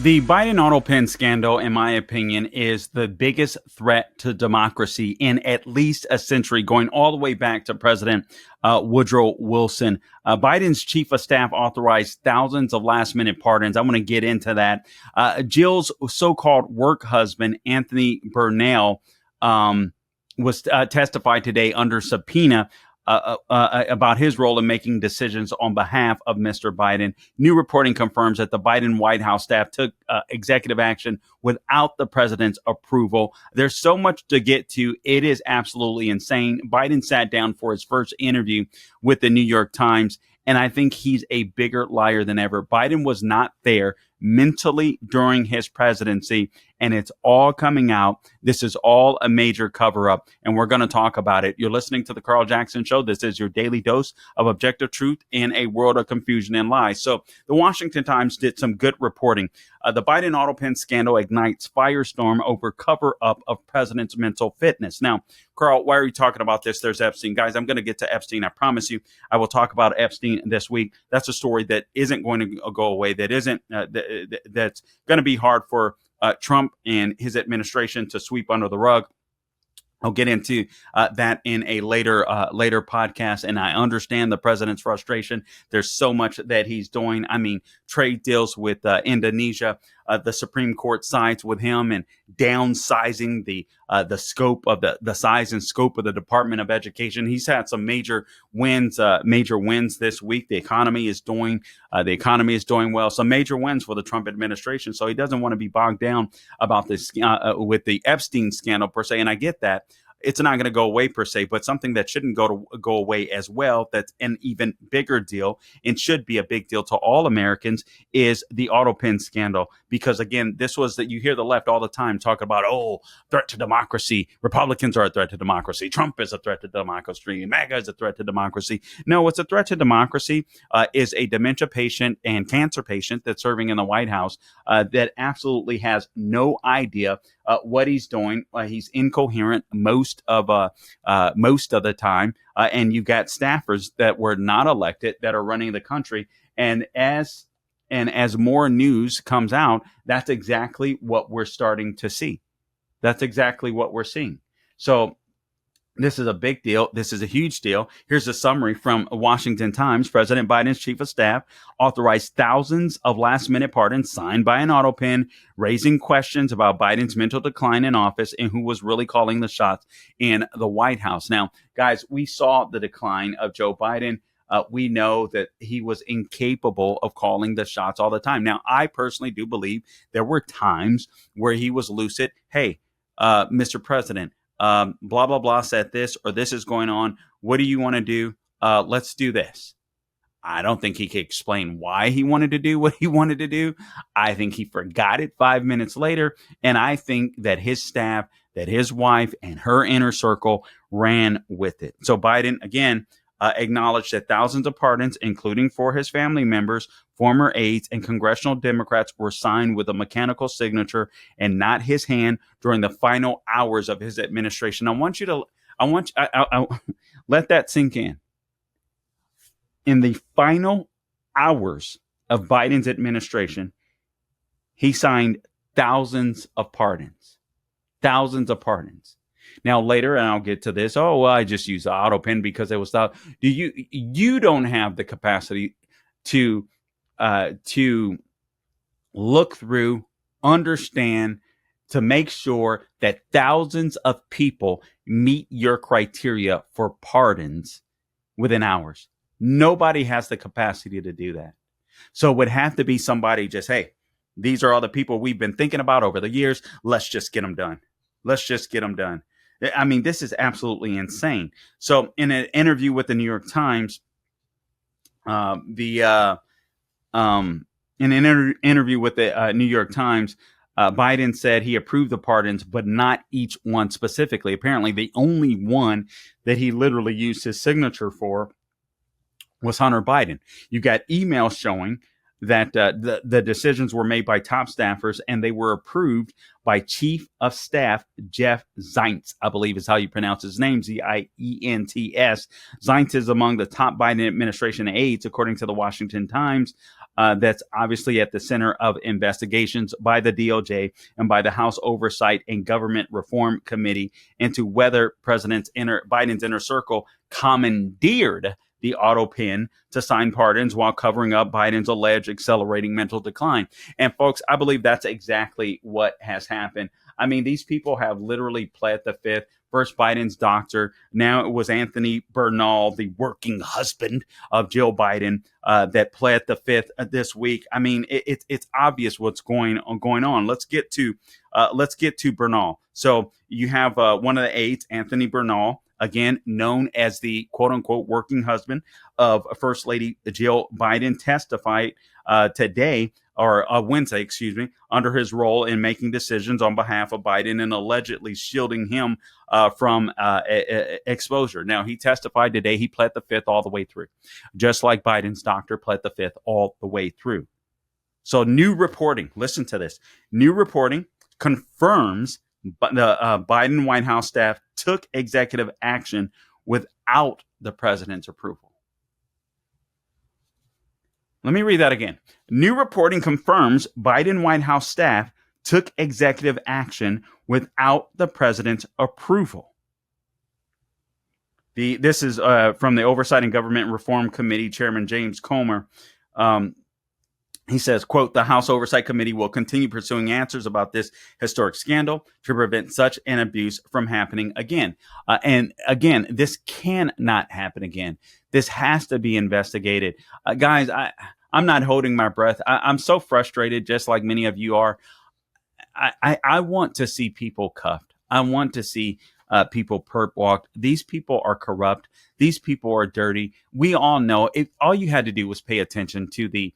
The Biden Autopen scandal, in my opinion, is the biggest threat to democracy in at least a century, going all the way back to President Woodrow Wilson. Biden's chief of staff authorized thousands of last minute pardons. I'm going to get into that. Jill's so called work husband, Anthony Burnell, was testified today under subpoena about his role in making decisions on behalf of Mr. Biden. New reporting confirms that the Biden White House staff took executive action without the president's approval. There's so much to get to. It is absolutely insane. Biden sat down for his first interview with the New York Times, and I think he's a bigger liar than ever. Biden was not there mentally during his presidency, and it's all coming out. This is all a major cover up, and we're going to talk about it. You're listening to the Carl Jackson Show. This is your daily dose of objective truth in a world of confusion and lies. So the Washington Times did some good reporting. The Biden Autopen scandal ignites firestorm over cover up of president's mental fitness. Now, Carl, why are you talking about this? There's Epstein. Guys, I'm going to get to Epstein. I promise you, I will talk about Epstein this week. That's a story that isn't going to go away. That isn't, that's going to be hard for Trump and his administration to sweep under the rug. I'll get into that in a later podcast, and I understand the president's frustration. There's so much that he's doing. I mean, trade deals with Indonesia. The Supreme Court sides with him and downsizing the scope of the size and scope of the Department of Education. He's had some major wins this week. The economy is doing well. Some major wins for the Trump administration. So he doesn't want to be bogged down about this with the Epstein scandal per se. And I get that. It's not going to go away per se, but something that shouldn't go away as well, that's an even bigger deal and should be a big deal to all Americans, is the Autopen scandal. Because again, this was that you hear the left all the time talk about, threat to democracy. Republicans are a threat to democracy. Trump is a threat to democracy. MAGA is a threat to democracy. No, what's a threat to democracy is a dementia patient and cancer patient that's serving in the White House that absolutely has no idea what he's doing. He's incoherent most of the time, and you've got staffers that were not elected that are running the country. And as more news comes out, that's exactly what we're starting to see. That's exactly what we're seeing. So this is a big deal. This is a huge deal. Here's a summary from Washington Times. President Biden's chief of staff authorized thousands of last-minute pardons signed by an Autopen, raising questions about Biden's mental decline in office and who was really calling the shots in the White House. Now, guys, we saw the decline of Joe Biden. We know that he was incapable of calling the shots all the time. Now, I personally do believe there were times where he was lucid. Hey, Mr. President, blah, blah, blah said this, or this is going on. What do you want to do? Let's do this. I don't think he could explain why he wanted to do what he wanted to do. I think he forgot it 5 minutes later. And I think that his staff, that his wife and her inner circle ran with it. So Biden, again, acknowledged that thousands of pardons, including for his family members, former aides, and congressional Democrats, were signed with a mechanical signature and not his hand during the final hours of his administration. I let that sink in. In the final hours of Biden's administration, he signed thousands of pardons. Thousands of pardons. Now later, and I'll get to this. I just used the Autopen because it was thought. You don't have the capacity to look through, understand, to make sure that thousands of people meet your criteria for pardons within hours. Nobody has the capacity to do that. So it would have to be somebody just, hey, these are all the people we've been thinking about over the years. Let's just get them done. Let's just get them done. I mean, this is absolutely insane. So in an interview with the New York Times, Biden said he approved the pardons, but not each one specifically. Apparently, the only one that he literally used his signature for was Hunter Biden. You got emails showing that the decisions were made by top staffers and they were approved by Chief of Staff Jeff Zients, I believe is how you pronounce his name, Zients. Zients is among the top Biden administration aides, according to the Washington Times. That's obviously at the center of investigations by the DOJ and by the House Oversight and Government Reform Committee into whether Biden's inner circle commandeered the Autopen to sign pardons while covering up Biden's alleged accelerating mental decline. And folks, I believe that's exactly what has happened. I mean, these people have literally pled the fifth. First, Biden's doctor. Now it was Anthony Bernal, the working husband of Jill Biden, that pled the fifth this week. I mean, it's obvious what's going on. Let's get to Bernal. So you have one of the aides, Anthony Bernal, again known as the quote unquote working husband of First Lady Jill Biden, testified today, or Wednesday, under his role in making decisions on behalf of Biden and allegedly shielding him from exposure. Now, he testified today. He pled the fifth all the way through, just like Biden's doctor pled the fifth all the way through. So new reporting, listen to this. New reporting confirms the Biden White House staff took executive action without the president's approval. Let me read that again. New reporting confirms Biden White House staff took executive action without the president's approval. This is from the Oversight and Government Reform Committee Chairman James Comer. He says, quote, the House Oversight Committee will continue pursuing answers about this historic scandal to prevent such an abuse from happening again. And again, this cannot happen again. This has to be investigated. Guys, I'm not holding my breath. I'm so frustrated, just like many of you are. I want to see people cuffed. I want to see people perp walked. These people are corrupt. These people are dirty. We all know. All you had to do was pay attention to the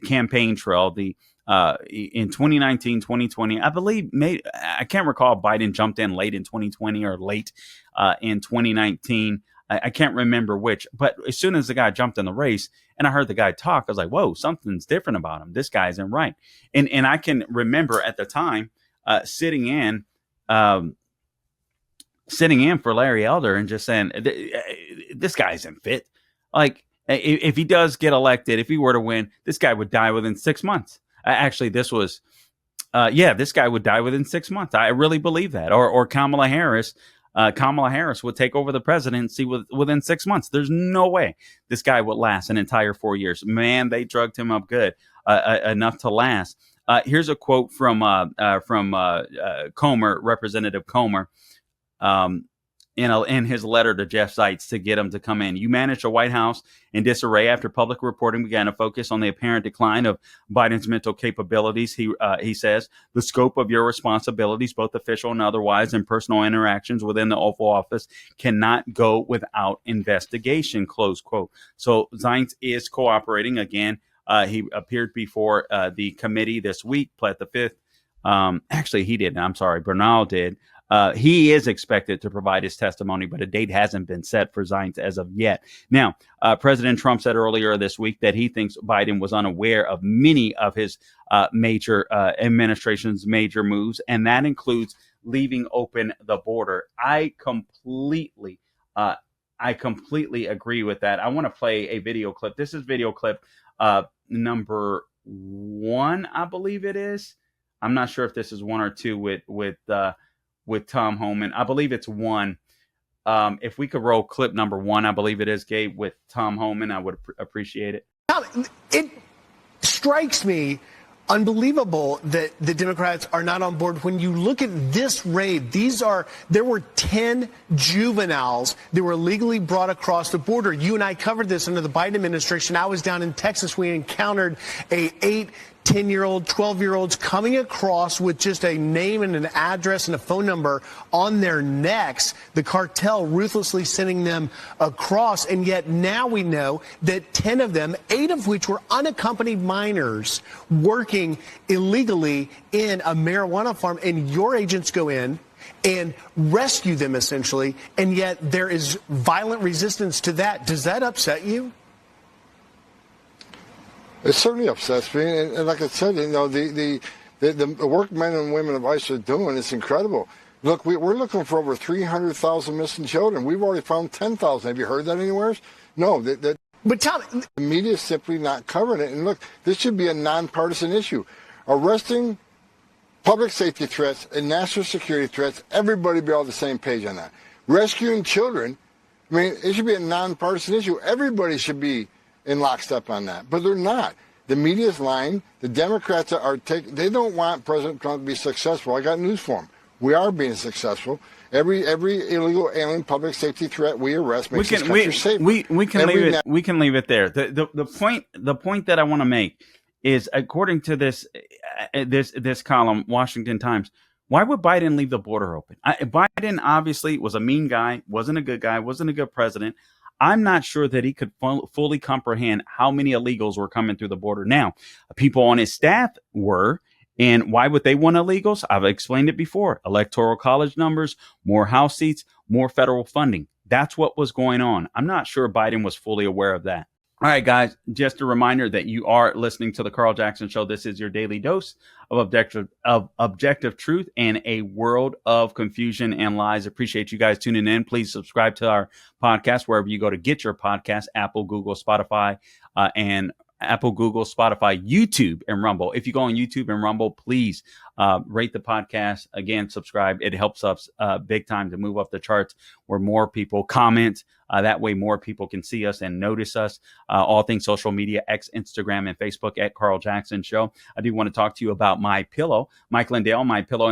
campaign trail, in 2019, 2020, I believe, I can't recall if Biden jumped in late in 2020 or late in 2019. I can't remember which, but as soon as the guy jumped in the race and I heard the guy talk, I was like, whoa, something's different about him. This guy isn't right. And I can remember at the time sitting in for Larry Elder and just saying, this guy isn't fit. Like, if he does get elected, if he were to win, this guy would die within 6 months. Actually, this guy would die within 6 months. I really believe that. Or Kamala Harris. Kamala Harris would take over the presidency within 6 months. There's no way this guy would last an entire 4 years. Man, they drugged him up good, enough to last. Here's a quote from Comer, Representative Comer. In his letter to Jeff Zients to get him to come in. You managed a White House in disarray after public reporting began to focus on the apparent decline of Biden's mental capabilities. He says, the scope of your responsibilities, both official and otherwise, and personal interactions within the Oval Office cannot go without investigation, close quote. So Zients is cooperating again. He appeared before the committee this week, pled the fifth. Actually, he didn't. I'm sorry. Bernal did. He is expected to provide his testimony, but a date hasn't been set for Zients as of yet. Now, President Trump said earlier this week that he thinks Biden was unaware of many of his major administration's major moves, and that includes leaving open the border. I completely agree with that. I want to play a video clip. This is video clip number 1, I believe it is. I'm not sure if this is 1 or 2 with Tom Homan. I believe it's 1. If we could roll clip number 1, I believe it is, Gabe, with Tom Homan, I would appreciate it. It strikes me unbelievable that the Democrats are not on board. When you look at this raid, there were 10 juveniles that were legally brought across the border. You and I covered this under the Biden administration. I was down in Texas. We encountered 8, 10-year-old, 12-year-olds coming across with just a name and an address and a phone number on their necks, the cartel ruthlessly sending them across. And yet now we know that 10 of them, 8 of which were unaccompanied minors working illegally in a marijuana farm, and your agents go in and rescue them essentially, and yet there is violent resistance to that. Does that upset you? It certainly upsets me, and like I said, the work men and women of ICE are doing is incredible. Look, we're looking for over 300,000 missing children. We've already found 10,000. Have you heard that anywhere? No, But Tom, the media is simply not covering it. And look, this should be a nonpartisan issue. Arresting public safety threats and national security threats, everybody be all on the same page on that. Rescuing children, I mean, it should be a nonpartisan issue. Everybody should be in lockstep on that, but they're not. The media is lying. The Democrats they don't want President Trump to be successful. I got news for them. We are being successful. Every illegal alien public safety threat we arrest makes this country safer. We can leave it there. The point that I want to make is, according to this column, Washington Times, why would Biden leave the border open? Biden obviously was a mean guy, wasn't a good guy, wasn't a good president. I'm not sure that he could fully comprehend how many illegals were coming through the border. Now, people on his staff were. And why would they want illegals? I've explained it before. Electoral college numbers, more House seats, more federal funding. That's what was going on. I'm not sure Biden was fully aware of that. All right, guys, just a reminder that you are listening to the Carl Jackson Show. This is your daily dose of objective truth in a world of confusion and lies. Appreciate you guys tuning in. Please subscribe to our podcast wherever you go to get your podcast, Apple, Google, Spotify, YouTube, and Rumble. If you go on YouTube and Rumble, please rate the podcast. Again, subscribe. It helps us big time to move up the charts where more people comment. That way more people can see us and notice us. All things social media, X, Instagram, and Facebook at Carl Jackson Show. I do want to talk to you about My Pillow. Mike Lindell, My Pillow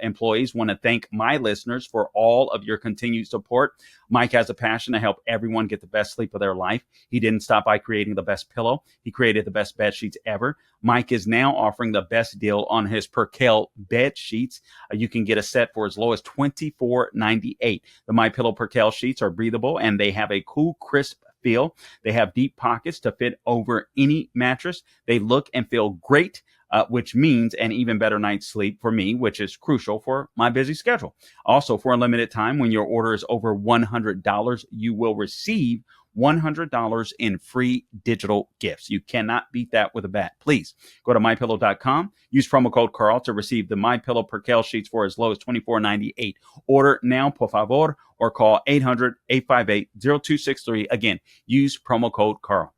employees, want to thank my listeners for all of your continued support. Mike has a passion to help everyone get the best sleep of their life. He didn't stop by creating the best pillow. He created the best bed sheets ever. Mike is now offering the best deal on his Percale bed sheets. You can get a set for as low as $24.98. The My Pillow Percale sheets are breathable and they have a cool, crisp feel. They have deep pockets to fit over any mattress. They look and feel great, which means an even better night's sleep for me, which is crucial for my busy schedule. Also, for a limited time, when your order is over $100, you will receive $100 in free digital gifts. You cannot beat that with a bat. Please go to mypillow.com. Use promo code Carl to receive the MyPillow Percale sheets for as low as $24.98. Order now, por favor, or call 800-858-0263. Again, use promo code Carl.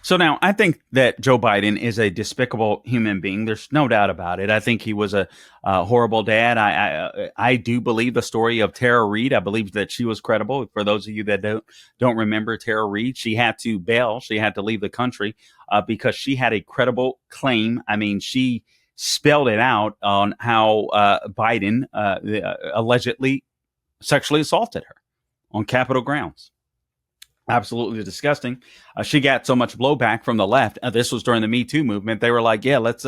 So now I think that Joe Biden is a despicable human being. There's no doubt about it. I think he was a horrible dad. I do believe the story of Tara Reade. I believe that she was credible. For those of you that don't remember Tara Reade, she had to bail. She had to leave the country because she had a credible claim. I mean, she spelled it out on how Biden allegedly sexually assaulted her on Capitol grounds. Absolutely disgusting. She got so much blowback from the left. This was during the Me Too movement. They were like, yeah, let's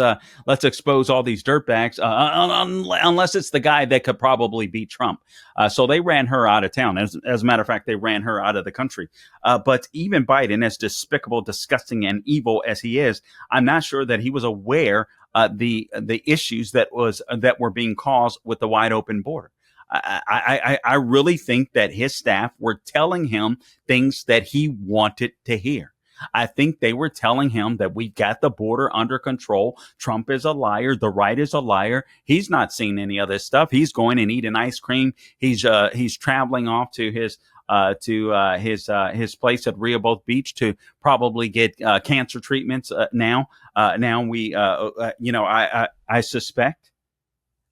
expose all these dirtbags, unless it's the guy that could probably beat Trump. So they ran her out of town. As a matter of fact, they ran her out of the country. But even Biden, as despicable, disgusting, and evil as he is, I'm not sure that he was aware the issues that were being caused with the wide open border. I really think that his staff were telling him things that he wanted to hear. I think they were telling him that we got the border under control. Trump is a liar. The right is a liar. He's not seen any of this stuff. He's going and eating ice cream. He's traveling off to his place at Rehoboth Beach to probably get cancer treatments. I suspect.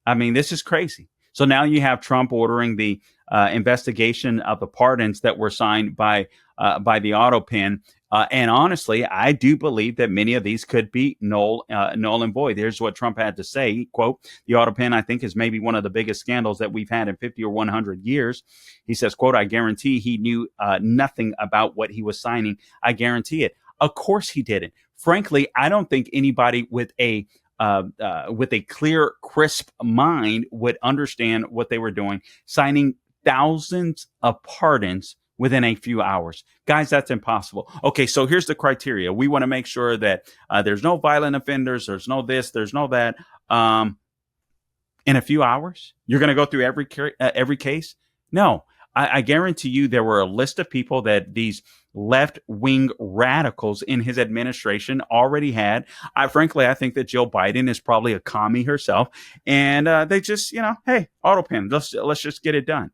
I mean, this is crazy. So now you have Trump ordering the investigation of the pardons that were signed by the Autopen. And honestly, I do believe that many of these could be null and void. Here's what Trump had to say, quote, the Autopen, I think, is maybe one of the biggest scandals that we've had in 50 or 100 years. He says, quote, I guarantee he knew nothing about what he was signing. I guarantee it. Of course he didn't. Frankly, I don't think anybody with a clear, crisp mind would understand what they were doing, signing thousands of pardons within a few hours. Guys, that's impossible. Okay, so here's the criteria. We want to make sure that there's no violent offenders, there's no this, there's no that. In a few hours, you're going to go through every case? No. I guarantee you there were a list of people that these left wing radicals in his administration already had. Frankly, I think that Jill Biden is probably a commie herself, and they just, hey, Autopen, let's just get it done.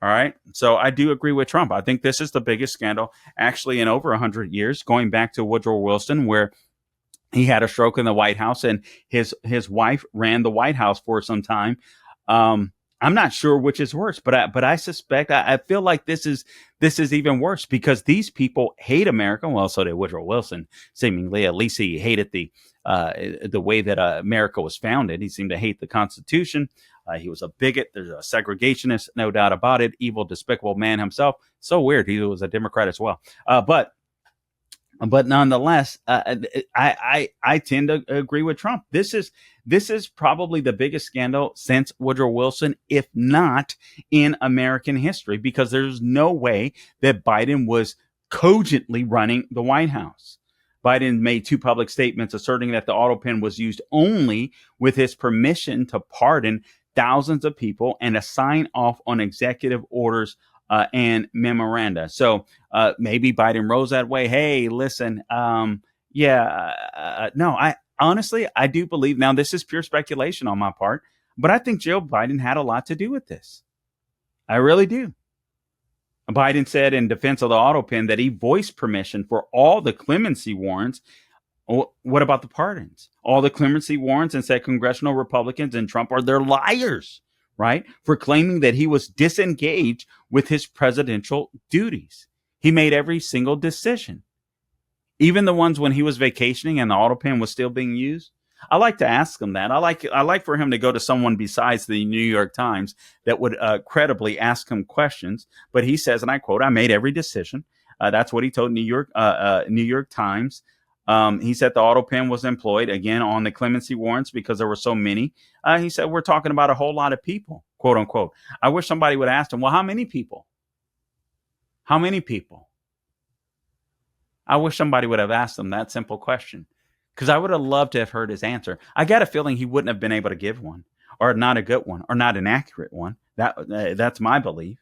All right. So I do agree with Trump. I think this is the biggest scandal actually in over 100 years, going back to Woodrow Wilson, where he had a stroke in the White House and his wife ran the White House for some time. I'm not sure which is worse, but I suspect I feel like this is even worse because these people hate America. Well, so did Woodrow Wilson, seemingly. At least he hated the way that America was founded. He seemed to hate the Constitution. He was a bigot. There's a segregationist, no doubt about it. Evil, despicable man himself. So weird. He was a Democrat as well. But nonetheless, I tend to agree with Trump. This is probably the biggest scandal since Woodrow Wilson, if not in American history, because there's no way that Biden was cogently running the White House. Biden made two public statements asserting that the Autopen was used only with his permission to pardon thousands of people and to sign off on executive orders and memoranda. So maybe Biden rose that way. Hey, listen, no, I honestly, I do believe, now this is pure speculation on my part, but I think Joe Biden had a lot to do with this. I really do. Biden said in defense of the Autopen that he voiced permission for all the clemency warrants. What about the pardons? All the clemency warrants, and said congressional Republicans and Trump are they're liars, right? For claiming that he was disengaged with his presidential duties. He made every single decision, even the ones when he was vacationing and the Autopen was still being used. I like to ask him that. I like for him to go to someone besides the New York Times that would credibly ask him questions. But he says, and I quote, "I made every decision." That's what he told New York Times. He said the Autopen was employed again on the clemency warrants because there were so many. He said, we're talking about a whole lot of people, quote unquote. I wish somebody would ask him, well, how many people? How many people? I wish somebody would have asked him that simple question, because I would have loved to have heard his answer. I got a feeling he wouldn't have been able to give one, or not a good one, or not an accurate one. That's my belief.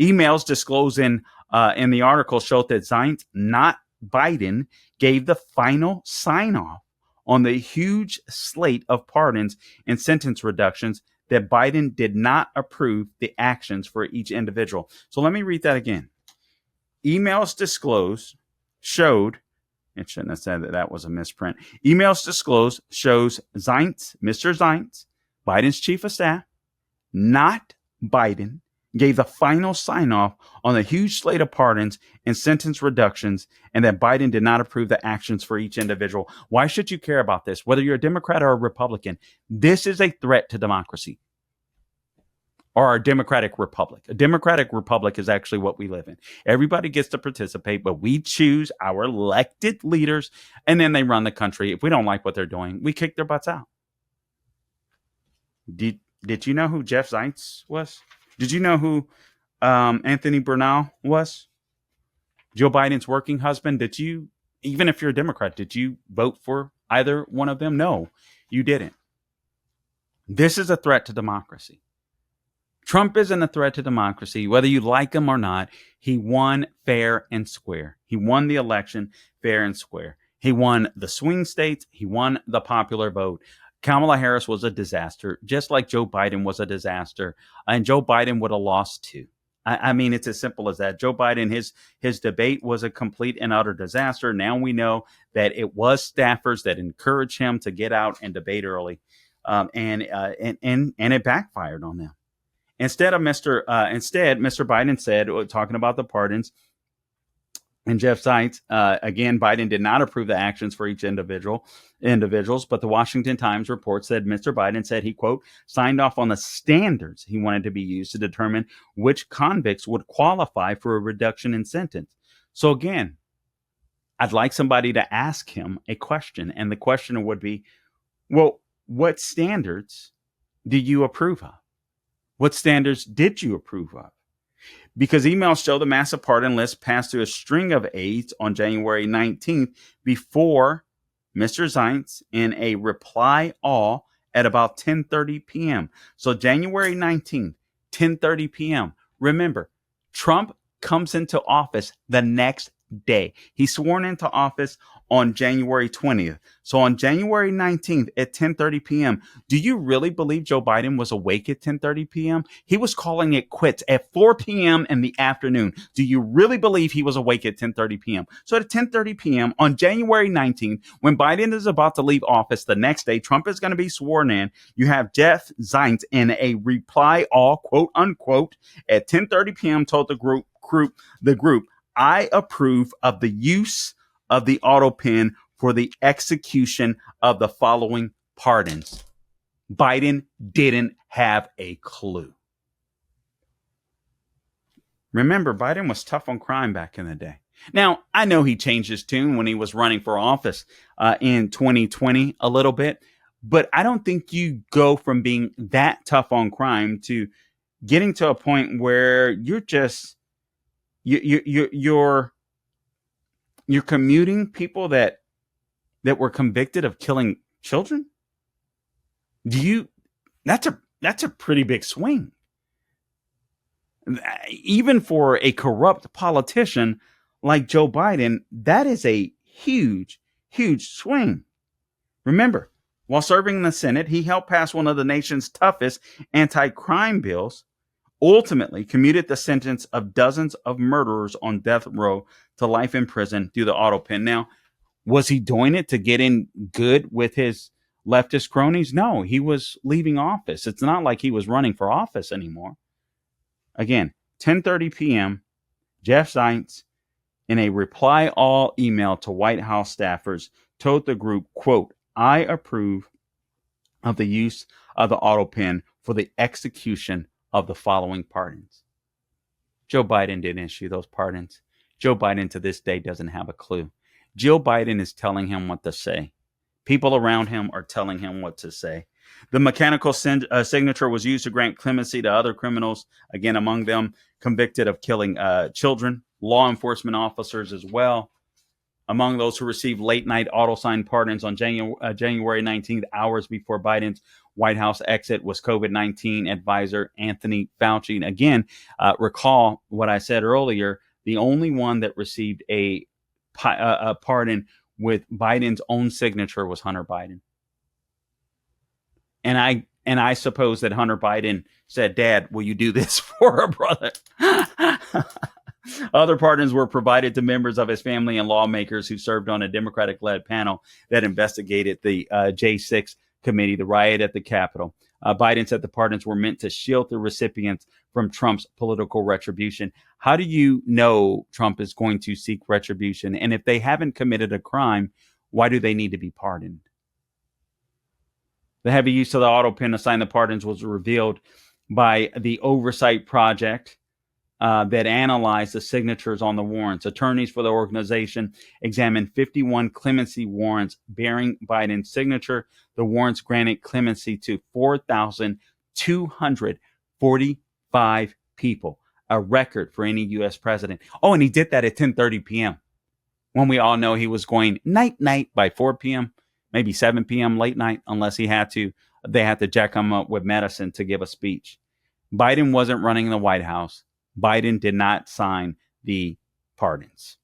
Emails disclosed in the article showed that Zients, not Biden, gave the final sign-off on the huge slate of pardons and sentence reductions that Biden did not approve the actions for each individual. So let me read that again. Emails disclosed showed, it shouldn't have said that was a misprint. Emails disclosed shows Zients, Mr. Zients, Biden's chief of staff, not Biden, gave the final sign-off on the huge slate of pardons and sentence reductions, and that Biden did not approve the actions for each individual. Why should you care about this? Whether you're a Democrat or a Republican, this is a threat to democracy, or a democratic republic. A democratic republic is actually what we live in. Everybody gets to participate, but we choose our elected leaders, and then they run the country. If we don't like what they're doing, we kick their butts out. Did you know who Jeff Zients was? Did you know who Anthony Bernal was? Joe Biden's working husband. Did you, even if you're a Democrat, did you vote for either one of them? No, you didn't. This is a threat to democracy. Trump isn't a threat to democracy. Whether you like him or not, he won fair and square. He won the election fair and square. He won the swing states. He won the popular vote. Kamala Harris was a disaster, just like Joe Biden was a disaster. And Joe Biden would have lost too. I mean, it's as simple as that. Joe Biden, his debate was a complete and utter disaster. Now we know that it was staffers that encouraged him to get out and debate early, and it backfired on them. Instead, Mr. Biden said, talking about the pardons, and Jeff Zients, again, Biden did not approve the actions for each individuals, but the Washington Times report said Mr. Biden said he, quote, signed off on the standards he wanted to be used to determine which convicts would qualify for a reduction in sentence. So again, I'd like somebody to ask him a question, and the question would be, well, what standards do you approve of? What standards did you approve of? Because emails show the massive pardon list passed through a string of aides on January 19th before Mr. Zients in a reply all at about 10:30 p.m. So January 19th, 10:30 p.m. Remember, Trump comes into office the next day. He's sworn into office on January 20th. So on January 19th at 10:30 p.m., do you really believe Joe Biden was awake at 10:30 p.m.? He was calling it quits at 4 p.m. in the afternoon. Do you really believe he was awake at 10:30 p.m.? So at 10:30 p.m. on January 19th, when Biden is about to leave office the next day, Trump is going to be sworn in. You have Jeff Zients in a reply all, quote unquote, at 10:30 p.m. told the group, I approve of the use of the Autopen for the execution of the following pardons. Biden didn't have a clue. Remember, Biden was tough on crime back in the day. Now, I know he changed his tune when he was running for office in 2020 a little bit, but I don't think you go from being that tough on crime to getting to a point where you're just you're commuting people that were convicted of killing children. That's a pretty big swing, even for a corrupt politician like Joe Biden. That is a huge swing. Remember, while serving in the Senate, he helped pass one of the nation's toughest anti-crime bills, ultimately commuted the sentence of dozens of murderers on death row to life in prison through the Autopen. Now, was he doing it to get in good with his leftist cronies? No, he was leaving office. It's not like he was running for office anymore. Again, 10:30 p.m., Jeff Zients, in a reply all email to White House staffers, told the group, quote, I approve of the use of the Autopen for the execution of the following pardons. Joe Biden didn't issue those pardons. Joe Biden to this day doesn't have a clue. Jill Biden is telling him what to say. People around him are telling him what to say. The mechanical signature was used to grant clemency to other criminals, again, among them convicted of killing children, law enforcement officers as well. Among those who received late-night auto-signed pardons on January 19th, hours before Biden's White House exit, was COVID-19 advisor Anthony Fauci. And again, recall what I said earlier, the only one that received a pardon with Biden's own signature was Hunter Biden. And I suppose that Hunter Biden said, Dad, will you do this for a brother? Other pardons were provided to members of his family and lawmakers who served on a Democratic-led panel that investigated the J6 committee, the riot at the Capitol. Biden said the pardons were meant to shield the recipients from Trump's political retribution. How do you know Trump is going to seek retribution? And if they haven't committed a crime, why do they need to be pardoned? The heavy use of the Autopen to sign the pardons was revealed by the Oversight Project that analyzed the signatures on the warrants. Attorneys for the organization examined 51 clemency warrants bearing Biden's signature. The warrants granted clemency to 4,245 people, a record for any U.S. president. Oh, and he did that at 10:30 p.m. when we all know he was going night by 4 p.m., maybe 7 p.m. late night, unless they had to jack him up with medicine to give a speech. Biden wasn't running the White House. Biden did not sign the pardons.